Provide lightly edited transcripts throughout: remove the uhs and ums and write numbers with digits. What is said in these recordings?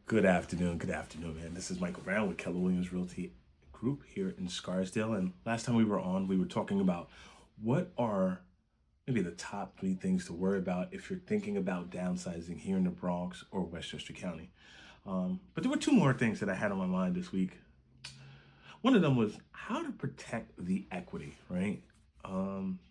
Good afternoon, man. This is Michael Brown with Keller Williams Realty Group here in Scarsdale. And last time we were on, we were talking about what are maybe the top three things to worry about if you're thinking about downsizing here in the Bronx or Westchester County. But there were two more things that I had on my mind this week. One of them was how to protect the equity, right?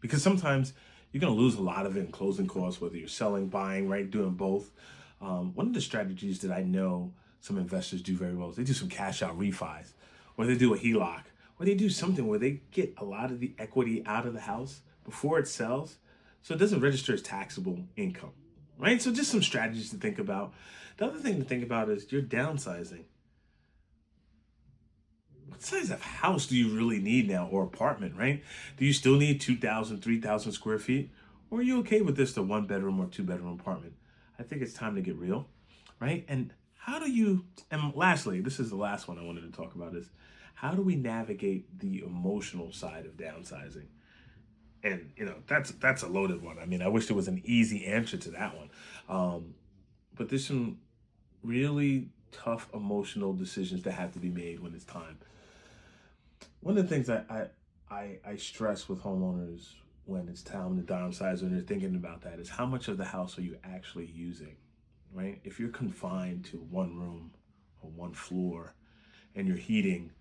Because sometimes you're going to lose a lot of it in closing costs, whether you're selling, buying, right, doing both. One of the strategies that I know some investors do very well is they do some cash out refis, or they do a HELOC, or they do something where they get a lot of the equity out of the house before it sells, so it doesn't register as taxable income, right? So just some strategies to think about. The other thing to think about is you're downsizing. What size of house do you really need now, or apartment, right? Do you still need 2,000, 3,000 square feet? Or are you okay with this, the one bedroom or two bedroom apartment? I think it's time to get real, right? And how do you, and lastly, this is the last one I wanted to talk about is how do we navigate the emotional side of downsizing? And that's a loaded one. I mean, I wish there was an easy answer to that one. But there's some really tough emotional decisions that have to be made when it's time. One of the things I stress with homeowners when it's time to downsize, when they're thinking about that, is how much of the house are you actually using, right? If you're confined to one room or one floor and you're heating,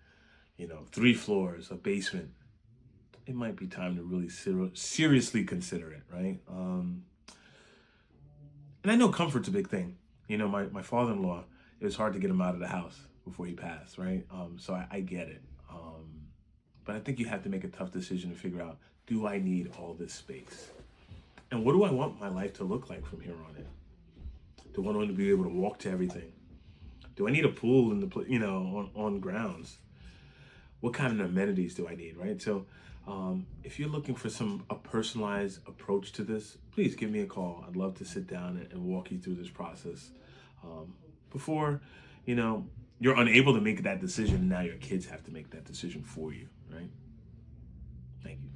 three floors, a basement, it might be time to really seriously consider it, right? And I know comfort's a big thing. My father-in-law, it was hard to get him out of the house before he passed, right? So I get it. But I think you have to make a tough decision to figure out, do I need all this space? And what do I want my life to look like from here on in? Do I want to be able to walk to everything? Do I need a pool in on grounds? What kind of amenities do I need, right? So if you're looking for a personalized approach to this, please give me a call. I'd love to sit down and walk you through this process before, you know, you're unable to make that decision. Now your kids have to make that decision for you, right? Thank you.